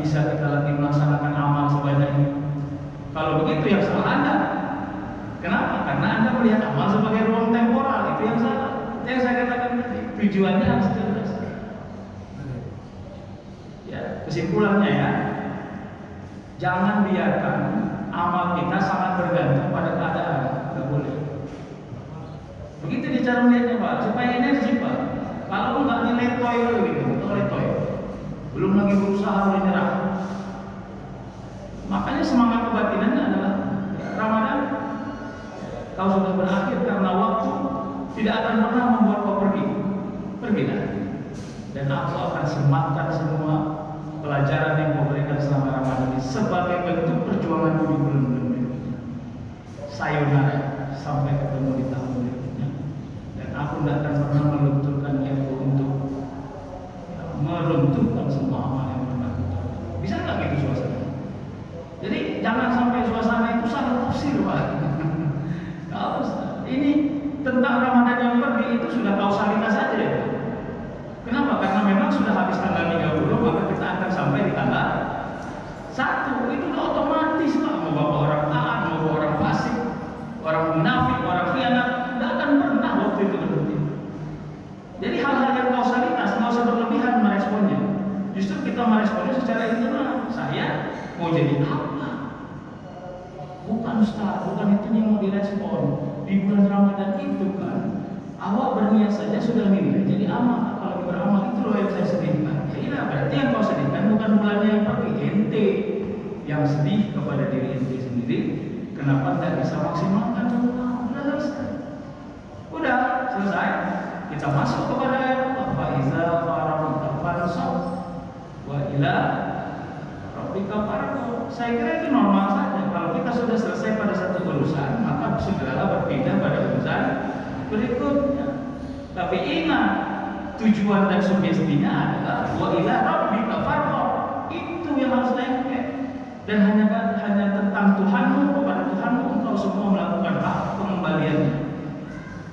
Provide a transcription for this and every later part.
bisa kita lagi melaksanakan amal sebanyak ini. Kalau begitu yang salah Anda. Kenapa? Karena Anda melihat amal sebagai ruang temporal, itu yang salah. Itu yang saya katakan tadi. Tujuannya harus jelas. Ya, kesimpulannya ya, jangan biarkan amal kita sangat bergantung pada keadaan. Tidak boleh. Begitu dia cara melihatnya Pak, supaya ini simpel. Kalau nggak nilai toy gitu, toy. Belum lagi berusaha menyerah. Makanya semangat kebatinannya adalah Ramadan. Kau sudah berakhir karena waktu tidak akan pernah membuat kau pergilah. Dan aku akan sematkan semua pelajaran yang kau berikan selama Ramadan ini sebagai bentuk perjuangan di bulan berikutnya. Sayonara sampai ketemu di tahun berikutnya. Dan aku tidak akan pernah melunturkan niatku untuk meruntuhkan semua amal yang pernah kita. Bisa nggak gitu suasana? Jadi jangan sampai suasana itu salah tafsir Pak. Ini tentang Ramadan yang pergi itu sudah kausalitas saja ya. Kenapa? Karena memang sudah habis tanggal 30, maka kita akan sampai di tanggal 1. Itu udah otomatis Pak. Mau bapak orang taat, mau orang fasik, orang munafik, orang khianat, tidak akan pernah waktu itu berhenti. Jadi hal-hal yang kausalitas nggak usah berlebihan meresponnya. Justru kita meresponnya secara internal. Saya mau jadi apa? Bukan Ustaz, bukan itu yang mau direspon. Di bulan Ramadan itu kan awak berniat saja sudah nilai jadi amal. Kalau beramal itu loh yang saya sedihkan. Ya iya, berarti yang kau sedihkan bukan bulannya yang pergi, ente yang sedih kepada diri ente sendiri. Kenapa tidak bisa maksimalkan? Udah selesai. Kita masuk kepada ayat Faiza faragta fansab wa ila rabbika farghab. Saya kira itu normal saja. Kalau kita sudah selesai pada satu urusan, maka segeralah berpindah pada urusan berikutnya. Tapi ingat, tujuan dan sugestinya adalah wa ila rabbika farghab. Itu yang harus lengket. Dan hanya tentang Tuhanmu, kepada Tuhanmu engkau semua melakukan hak pengembaliannya.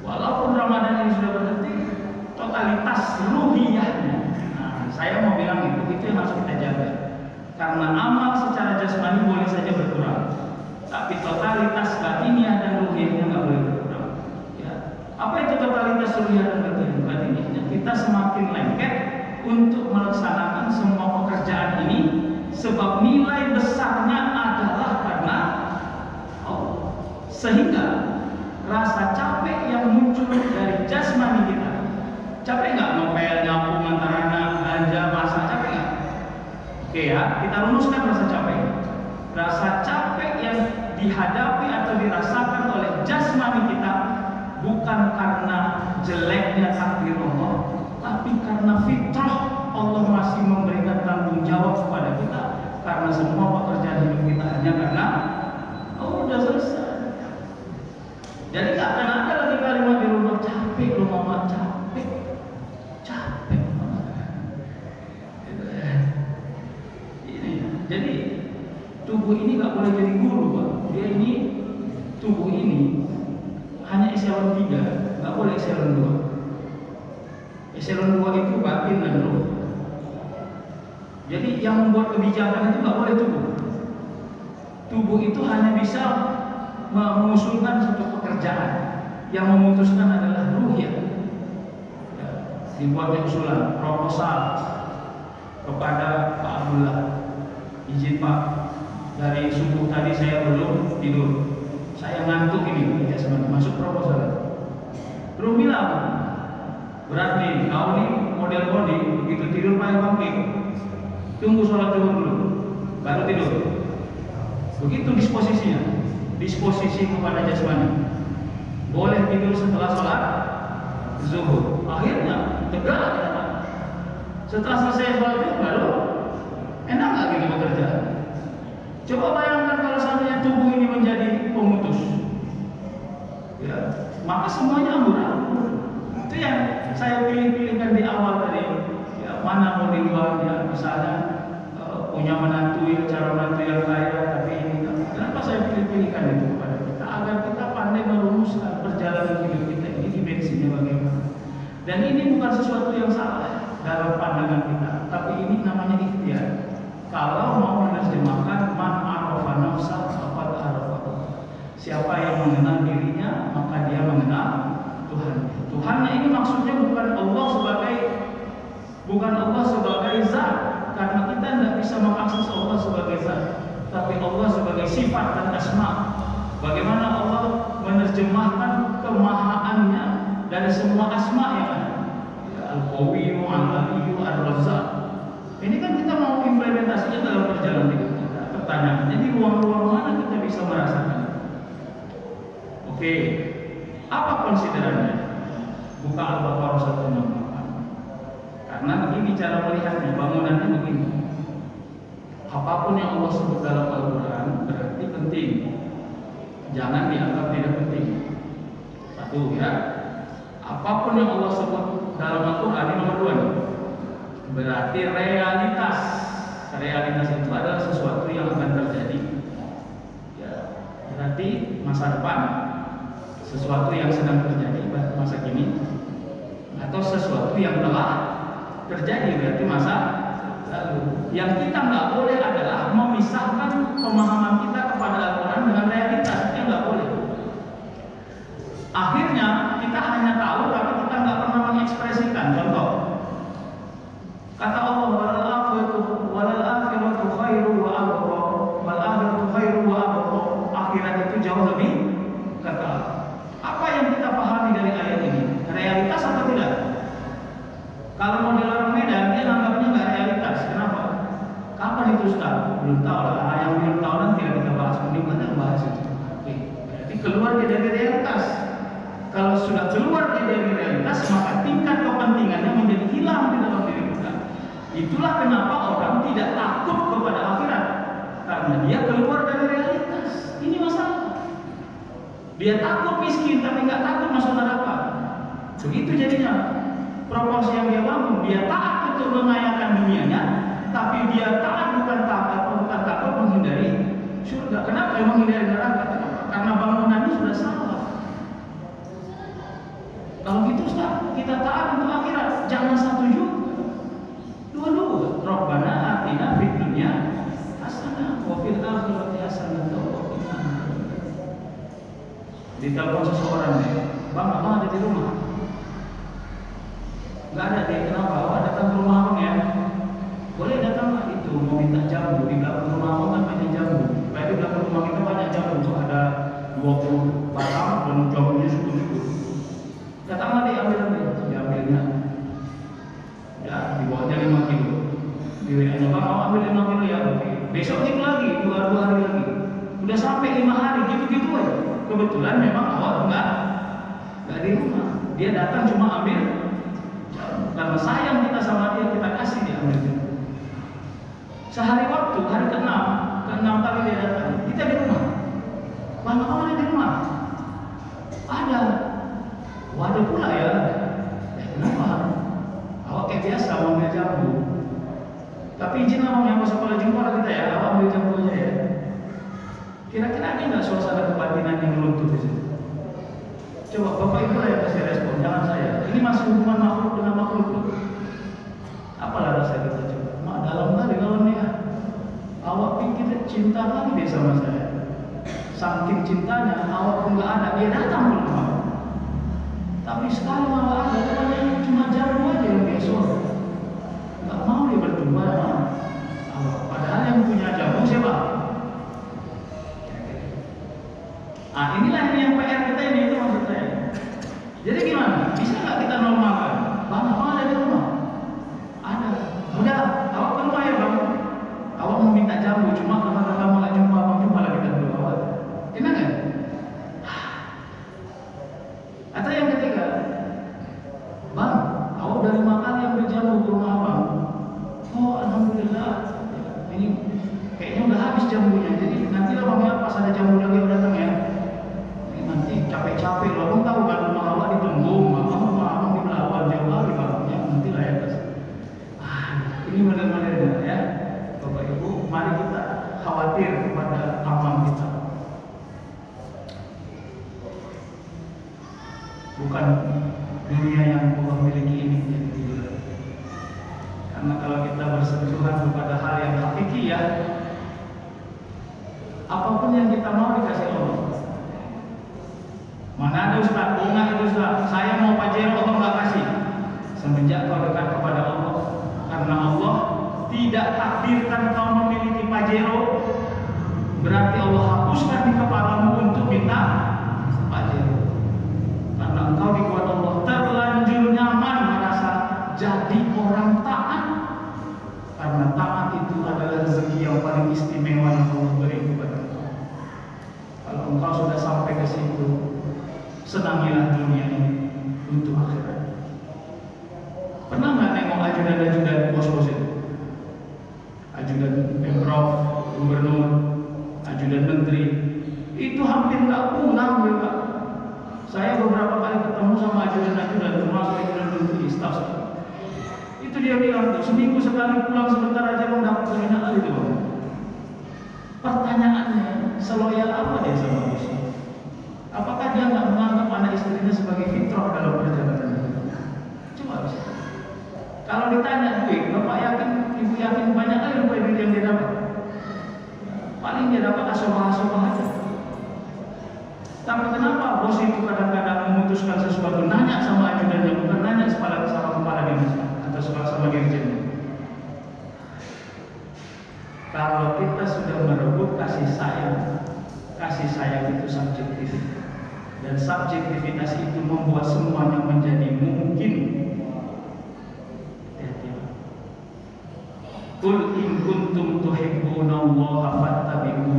Walaupun Ramadan ini sudah berhenti, totalitas ruhiyahnya. Nah, saya mau bilang itu yang harus kita jaga. Karena amal secara jasmani boleh saja berkurang, tapi totalitas batiniah dan ruhiyahnya nggak boleh berkurang. Ya. Apa itu totalitas ruhiyah dan batiniahnya? Kita semakin lengket untuk melaksanakan semua pekerjaan ini, sebab nilai besarnya adalah karena Allah. Sehingga rasa capek yang muncul dari jasmani kita, capek nggak ngepel, nyapu, ngantar anak, belanja, masak, capek nggak? Oke ya, kita rumuskan rasa capek. Rasa capek yang dihadapi atau dirasakan oleh jasmani kita bukan karena jeleknya takdir Allah, tapi karena fitrah Allah masih memberikan tanggung jawab kepada kita. Karena semua pekerjaan hidup kita hanya karena udah selesai. Jadi gak akan ada lagi kalimat di rumah capek, lu mama capek. Ini, jadi tubuh ini gak boleh jadi guru Pak. Dia ini, tubuh ini hanya eselon 3, gak boleh eselon 2. Eselon 2 itu batin dan roh. Jadi yang membuat kebijakan itu gak boleh tubuh. Tubuh itu hanya bisa mengusulkan satu pekerjaan, yang memutuskan adalah ruhiyah. Ya, dibuatnya usulan, proposal kepada Pak Abdullah. Izin Pak, dari subuh tadi saya belum tidur, saya ngantuk ini, ya masuk proposal. Terus bilang, berarti kau ini model body, begitu tidur pakai bangkit, tunggu sholat zuhur dulu, baru tidur. Begitu disposisinya. Disposisi kepada jasmani. Boleh tidur setelah sholat zuhur. Akhirnya tegak kita. Setelah selesai sholat zuhur baru enak nggak gitu bekerja? Coba bayangkan kalau seandainya tubuh ini menjadi pemutus. Ya, maka semuanya amburadul. Itu yang saya pilih-pilihkan di awal tadi. Ya, mana mau di luar ya, misalnya punya menantu yang cara menantu yang kaya, tapi ini kenapa saya pilih-pilihkan itu kepada kita agar kita pandai merumuskan perjalanan hidup kita ini dimensinya bagaimana. Dan ini bukan sesuatu yang salah dalam pandangan kita, tapi ini namanya ikhtiar. kalau mau menerjemahkan man arafa nafsa faqad arafa. Siapa yang mengenal dirinya, maka dia mengenal Tuhan. Tuhannya ini maksudnya bukan Allah sebagai zat, karena kita tidak bisa mengakses Allah sebagai zat, tapi Allah sebagai sifat dan asma. Bagaimana Allah menerjemahkan kemahaannya dari semua asma yang ada, Al-Qawiyyu, Al-Aliyyu, Ar-Razzaq. Ini kan kita mau implementasinya dalam perjalanan hidup kita. Pertanyaannya, di ruang-ruang mana kita bisa merasakan? Oke, apa konsiderannya? Buka Al-Baqarah 168. Karena begini cara melihatnya, bangunannya begini. Apapun yang Allah sebut dalam Al-Quran berarti penting. Jangan dianggap tidak penting. Satu ya. Apapun yang Allah sebut dalam Al-Quran ini nomor 2 nih. Berarti realitas. Realitas itu adalah sesuatu yang akan terjadi. Ya, berarti masa depan, sesuatu yang sedang terjadi masa kini, atau sesuatu yang telah terjadi berarti masa lalu. Yang kita nggak boleh adalah memisahkan pemahaman kita kepada Al-Quran dengan realitas. Itu nggak boleh. Akhirnya kita hanya tahu tapi kita nggak pernah mengekspresikan. Contoh, kata Allah, walal akhiratu khairu wa abqa, wal akhiratu khairu wa abqa. Akhirat itu jauh lebih kekal. Apa yang kita pahami dari ayat ini? Realitas atau tidak? Kalau model orang Medan, dia anggapnya nggak realitas. Kenapa? Kapan itu Ustaz? Belum tahu lah. Yang belum tahu nanti kita bahas. Mending kita bahas itu. Oke. Berarti keluar dia dari realitas. Kalau sudah keluar dia dari realitas, maka tingkat kepentingannya menjadi hilang di dalam diri kita. Itulah kenapa orang tidak takut kepada akhirat, karena dia keluar dari realitas. Ini masalah. Dia takut miskin tapi nggak takut masuk neraka. Begitu jadinya. Proporsi yang dia bangun, dia taat untuk mengayakan dunianya, tapi dia taat bukan takut menghindari surga. Kenapa menghindari neraka? Karena bangunannya sudah salah. Kalau gitu Ustaz, kita taat untuk akhirat, jangan satu juga. Dua-dua. Rabbana atina fid dunya hasanah wa fil akhirati hasanah wa qina adzabannar. Ditelepon seseorang nih, Bang, abang ada di rumah? Enggak ada deh, kenapa? Awak datang ke rumah abang ya? Boleh datang Pak, itu mau minta jamu. Di belakang rumah abang kan banyak jamu. Baik di belakang rumah kita banyak jamu, tuh ada 20 batang dan jamunya syukur-syukur. Datanglah diambil, diambilnya. Ya, dibawanya 5 kilo. Di WA-nya, Bang, awak ambil 5 kilo ya? Oke. Besok itu lagi, 2 hari lagi. Udah sampai 5 hari, gitu-gitu aja. Kebetulan memang awak enggak di rumah. Dia datang cuma ambil. Karena sayang kita sama dia, kita kasih dia ambil itu. Sehari waktu, hari ke-6 kali dia datang, kita di rumah. Bang, kamu ada di rumah? Ada. Waduh pula ya. Kenapa? Awak kayak biasa mau ambil jamu. Tapi izin lah yang masa kalau jumpa kita ya, awak ambil jamu aja ya. Kira-kira ada nggak suasana kebatinan yang runtuh di situ? Coba Bapak Ibu lah yang kasih respon, jangan saya. Ini masih hubungan makhluk dengan makhluk. Apalah rasa kita coba? Mak dalam kali kawannya. Awak pikir cinta kali dia sama saya. Saking cintanya, awak pun nggak ada, dia datang ke rumah. Tapi sekali awak ada, katanya cuma jamu aja yang besok. Nggak mau dia berdua sama awak. Padahal yang punya jamu siapa? Inilah yang PR kita ini, itu maksud saya. Jadi gimana? Bisa nggak kita normalkan? Bang, abang ada di rumah? Ada. Udah, awak ke rumah ya bang. Awak mau minta jamu, cuma karena kamu nggak jumpa abang, jumpa lagi kita dulu awak. Enak nggak? Atau yang ketiga, bang, awak udah 5 kali ambil jamu ke rumah abang. Oh, alhamdulillah. Ini kayaknya udah habis jamunya. Jadi nanti lah bang ya, pas ada jamu lagi yang datang ya. Nanti capek-capek loh, abang tahu kan rumah awak di Tembung, rumah abang di Belawan, jauh kali bang. Ya nanti lah ya. Ini benar-benar ya, Bapak Ibu, mari kita khawatir kepada amal kita. Bukan dunia yang Allah miliki ini menjadi tujuan. Karena kalau kita bersentuhan kepada hal yang hakiki, Apapun yang kita mau dikasih Allah. Mana ada Ustaz, bunga itu Ustaz, saya mau Pajero atau nggak kasih. Semenjak kau dekat kepada Allah, karena Allah tidak takdirkan kau memiliki Pajero, berarti Allah hapuskan di kepalamu untuk minta Pajero. Karena engkau dibuat Allah terlanjur nyaman merasa jadi orang taat. Karena taat itu adalah rezeki yang paling istimewa yang Allah beri kepada engkau. Kalau engkau sudah sampai ke situ, senangilah dunia ini untuk akhirat. Pernah nggak nengok ajudan-ajudan bos-bos itu? Ajudan pemprov, gubernur, ajudan menteri, itu hampir nggak pulang mereka. Saya beberapa kali ketemu sama ajudan-ajudan, termasuk ajudan menteri, staf. Itu dia bilang, seminggu sekali pulang sebentar aja mendapat penghinaan itu. Pertanyaannya, seloyal apa dia sama bosnya? Apakah dia nggak menganggap anak istrinya sebagai fitrah dalam perjalanan? Coba bisa. Kalau ditanya duit, bapak yakin, ibu yakin banyak kali duit yang dia dapat? Paling dia dapat asomah-asomah aja. Tapi kenapa bos itu kadang-kadang memutuskan sesuatu, nanya sama ajudannya, bukan nanya sama kepala dinas atau sama dirjen? Kalau kita sudah merebut kasih sayang itu subjektif, dan subjektivitas itu membuat semuanya menjadi mungkin. Qul in kuntum tuhibbunallaha fattabi'uni